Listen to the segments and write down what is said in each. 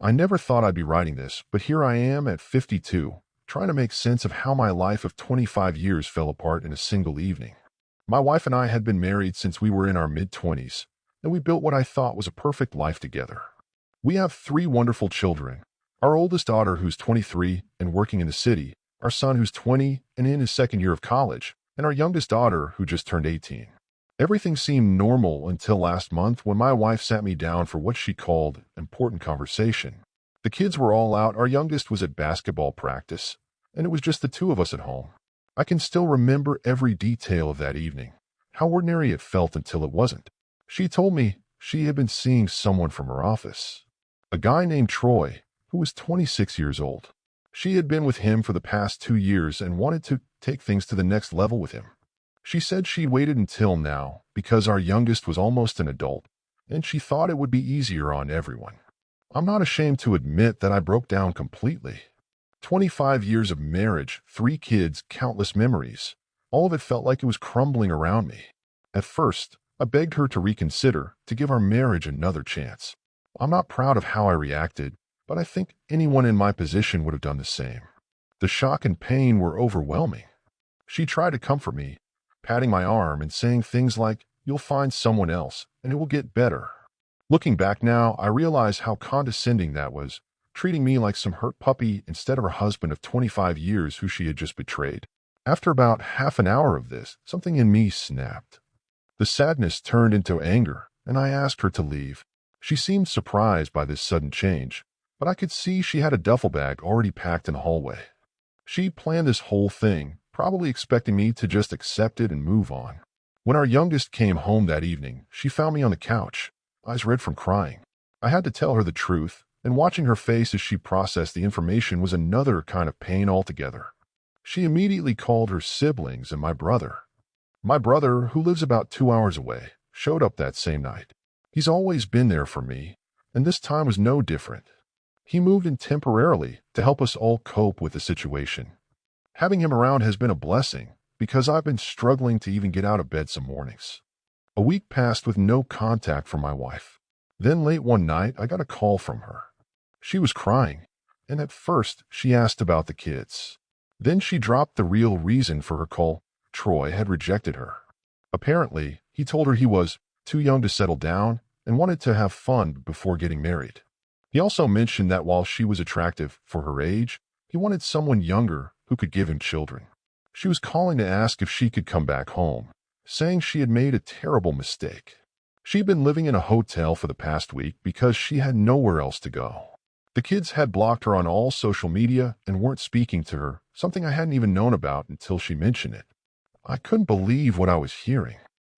I never thought I'd be writing this, but here I am at 52, trying to make sense of how my life of 25 years fell apart in a single evening. My wife and I had been married since we were in our mid-20s, and we built what I thought was a perfect life together. We have 3 wonderful children, our oldest daughter who's 23 and working in the city, our son who's 20 and in his second year of college, and our youngest daughter who just turned 18. Everything seemed normal until last month when my wife sat me down for what she called important conversation. The kids were all out, our youngest was at basketball practice, and it was just the 2 of us at home. I can still remember every detail of that evening, how ordinary it felt until it wasn't. She told me she had been seeing someone from her office, a guy named Troy, who was 26 years old. She had been with him for the past 2 years and wanted to take things to the next level with him. She said she waited until now because our youngest was almost an adult, and she thought it would be easier on everyone. I'm not ashamed to admit that I broke down completely. 25 years of marriage, 3 kids, countless memories. All of it felt like it was crumbling around me. At first, I begged her to reconsider, to give our marriage another chance. I'm not proud of how I reacted, but I think anyone in my position would have done the same. The shock and pain were overwhelming. She tried to comfort me, patting my arm and saying things like, "You'll find someone else, and it will get better." Looking back now, I realize how condescending that was, treating me like some hurt puppy instead of her husband of 25 years who she had just betrayed. After about half an hour of this, something in me snapped. The sadness turned into anger, and I asked her to leave. She seemed surprised by this sudden change, but I could see she had a duffel bag already packed in the hallway. She planned this whole thing, probably expecting me to just accept it and move on. When our youngest came home that evening, she found me on the couch, eyes red from crying. I had to tell her the truth, and watching her face as she processed the information was another kind of pain altogether. She immediately called her siblings and my brother. My brother, who lives about 2 hours away, showed up that same night. He's always been there for me, and this time was no different. He moved in temporarily to help us all cope with the situation. Having him around has been a blessing, because I've been struggling to even get out of bed some mornings. A week passed with no contact from my wife. Then late one night, I got a call from her. She was crying, and at first she asked about the kids. Then she dropped the real reason for her call. Troy had rejected her. Apparently, he told her he was too young to settle down and wanted to have fun before getting married. He also mentioned that while she was attractive for her age, he wanted someone younger who could give him children. She was calling to ask if she could come back home, saying she had made a terrible mistake. She'd been living in a hotel for the past week because she had nowhere else to go. The kids had blocked her on all social media and weren't speaking to her, something I hadn't even known about until she mentioned it. I couldn't believe what I was hearing.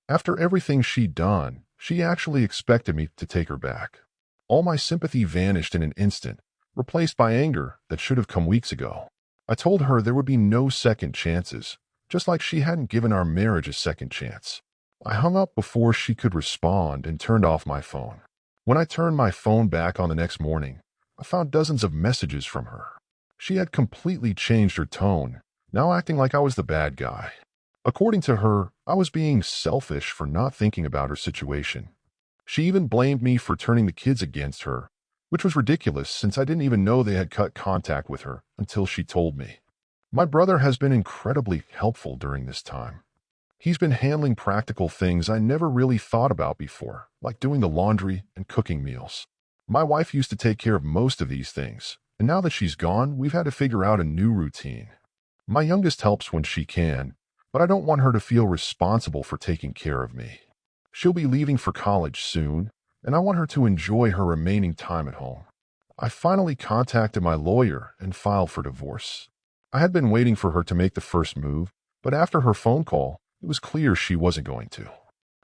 After everything she'd done, she actually expected me to take her back. All my sympathy vanished in an instant, replaced by anger that should have come weeks ago. I told her there would be no second chances, just like she hadn't given our marriage a second chance. I hung up before she could respond and turned off my phone. When I turned my phone back on the next morning, I found dozens of messages from her. She had completely changed her tone, now acting like I was the bad guy. According to her, I was being selfish for not thinking about her situation. She even blamed me for turning the kids against her, which was ridiculous since I didn't even know they had cut contact with her until she told me. My brother has been incredibly helpful during this time. He's been handling practical things I never really thought about before, like doing the laundry and cooking meals. My wife used to take care of most of these things, and now that she's gone, we've had to figure out a new routine. My youngest helps when she can, but I don't want her to feel responsible for taking care of me. She'll be leaving for college soon, and I want her to enjoy her remaining time at home. I finally contacted my lawyer and filed for divorce. I had been waiting for her to make the first move, but after her phone call, it was clear she wasn't going to.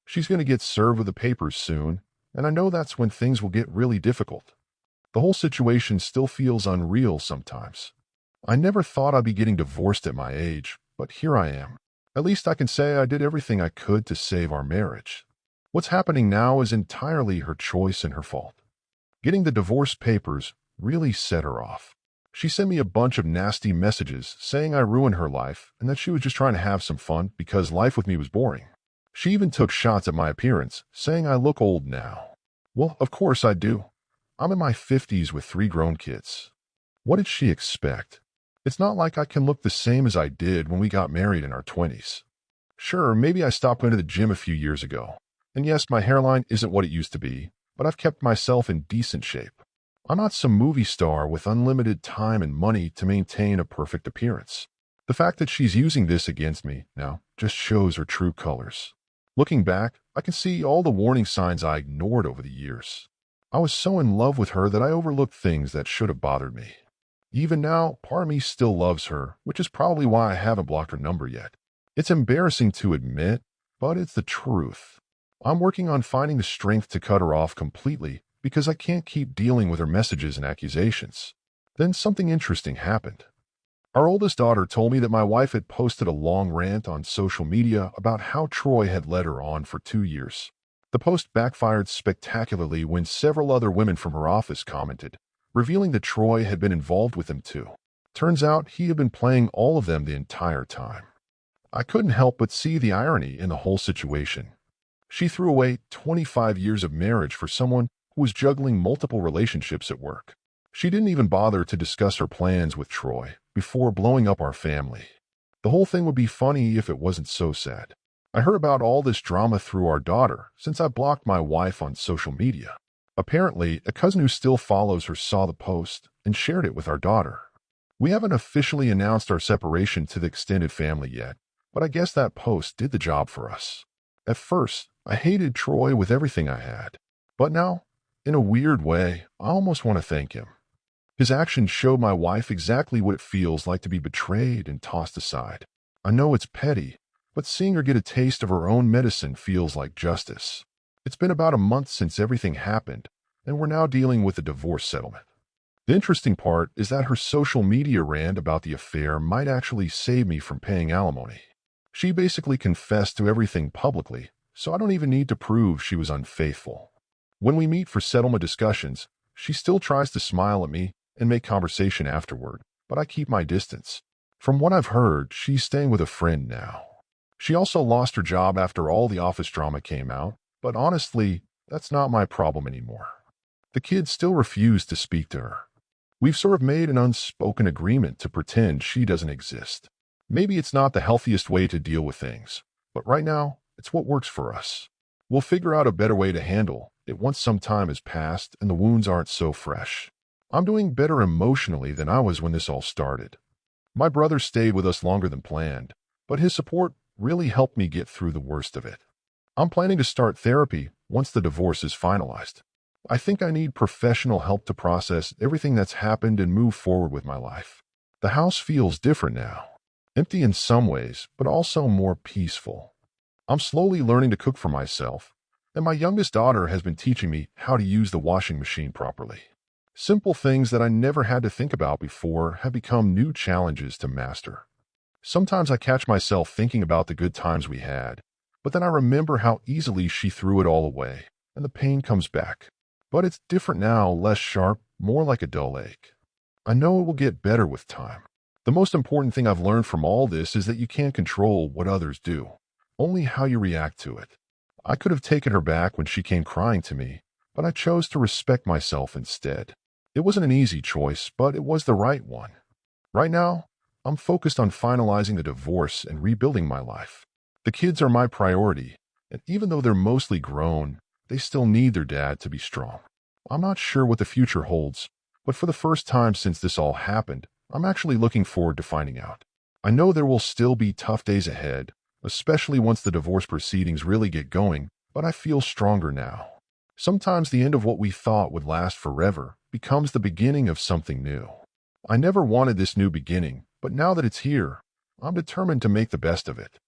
She's going to get served with the papers soon, and I know that's when things will get really difficult. The whole situation still feels unreal sometimes. I never thought I'd be getting divorced at my age, but here I am. At least I can say I did everything I could to save our marriage. What's happening now is entirely her choice and her fault. Getting the divorce papers really set her off. She sent me a bunch of nasty messages saying I ruined her life and that she was just trying to have some fun because life with me was boring. She even took shots at my appearance, saying I look old now. Well, of course I do. I'm in my 50s with 3 grown kids. What did she expect? It's not like I can look the same as I did when we got married in our 20s. Sure, maybe I stopped going to the gym a few years ago. And yes, my hairline isn't what it used to be, but I've kept myself in decent shape. I'm not some movie star with unlimited time and money to maintain a perfect appearance. The fact that she's using this against me now just shows her true colors. Looking back, I can see all the warning signs I ignored over the years. I was so in love with her that I overlooked things that should have bothered me. Even now, part of me still loves her, which is probably why I haven't blocked her number yet. It's embarrassing to admit, but it's the truth. I'm working on finding the strength to cut her off completely because I can't keep dealing with her messages and accusations. Then something interesting happened. Our oldest daughter told me that my wife had posted a long rant on social media about how Troy had led her on for 2 years. The post backfired spectacularly when several other women from her office commented, revealing that Troy had been involved with them too. Turns out he had been playing all of them the entire time. I couldn't help but see the irony in the whole situation. She threw away 25 years of marriage for someone who was juggling multiple relationships at work. She didn't even bother to discuss her plans with Troy before blowing up our family. The whole thing would be funny if it wasn't so sad. I heard about all this drama through our daughter since I blocked my wife on social media. Apparently, a cousin who still follows her saw the post and shared it with our daughter. We haven't officially announced our separation to the extended family yet, but I guess that post did the job for us. At first, I hated Troy with everything I had. But now, in a weird way, I almost want to thank him. His actions showed my wife exactly what it feels like to be betrayed and tossed aside. I know it's petty, but seeing her get a taste of her own medicine feels like justice. It's been about a month since everything happened, and we're now dealing with a divorce settlement. The interesting part is that her social media rant about the affair might actually save me from paying alimony. She basically confessed to everything publicly, so I don't even need to prove she was unfaithful. When we meet for settlement discussions, she still tries to smile at me and make conversation afterward, but I keep my distance. From what I've heard, she's staying with a friend now. She also lost her job after all the office drama came out, but honestly, that's not my problem anymore. The kids still refuse to speak to her. We've sort of made an unspoken agreement to pretend she doesn't exist. Maybe it's not the healthiest way to deal with things, but right now, it's what works for us. We'll figure out a better way to handle it once some time has passed and the wounds aren't so fresh. I'm doing better emotionally than I was when this all started. My brother stayed with us longer than planned, but his support really helped me get through the worst of it. I'm planning to start therapy once the divorce is finalized. I think I need professional help to process everything that's happened and move forward with my life. The house feels different now. Empty in some ways, but also more peaceful. I'm slowly learning to cook for myself, and my youngest daughter has been teaching me how to use the washing machine properly. Simple things that I never had to think about before have become new challenges to master. Sometimes I catch myself thinking about the good times we had, but then I remember how easily she threw it all away, and the pain comes back. But it's different now, less sharp, more like a dull ache. I know it will get better with time. The most important thing I've learned from all this is that you can't control what others do, only how you react to it. I could have taken her back when she came crying to me, but I chose to respect myself instead. It wasn't an easy choice, but it was the right one. Right now, I'm focused on finalizing the divorce and rebuilding my life. The kids are my priority, and even though they're mostly grown, they still need their dad to be strong. I'm not sure what the future holds, but for the first time since this all happened, I'm actually looking forward to finding out. I know there will still be tough days ahead, especially once the divorce proceedings really get going, but I feel stronger now. Sometimes the end of what we thought would last forever becomes the beginning of something new. I never wanted this new beginning, but now that it's here, I'm determined to make the best of it.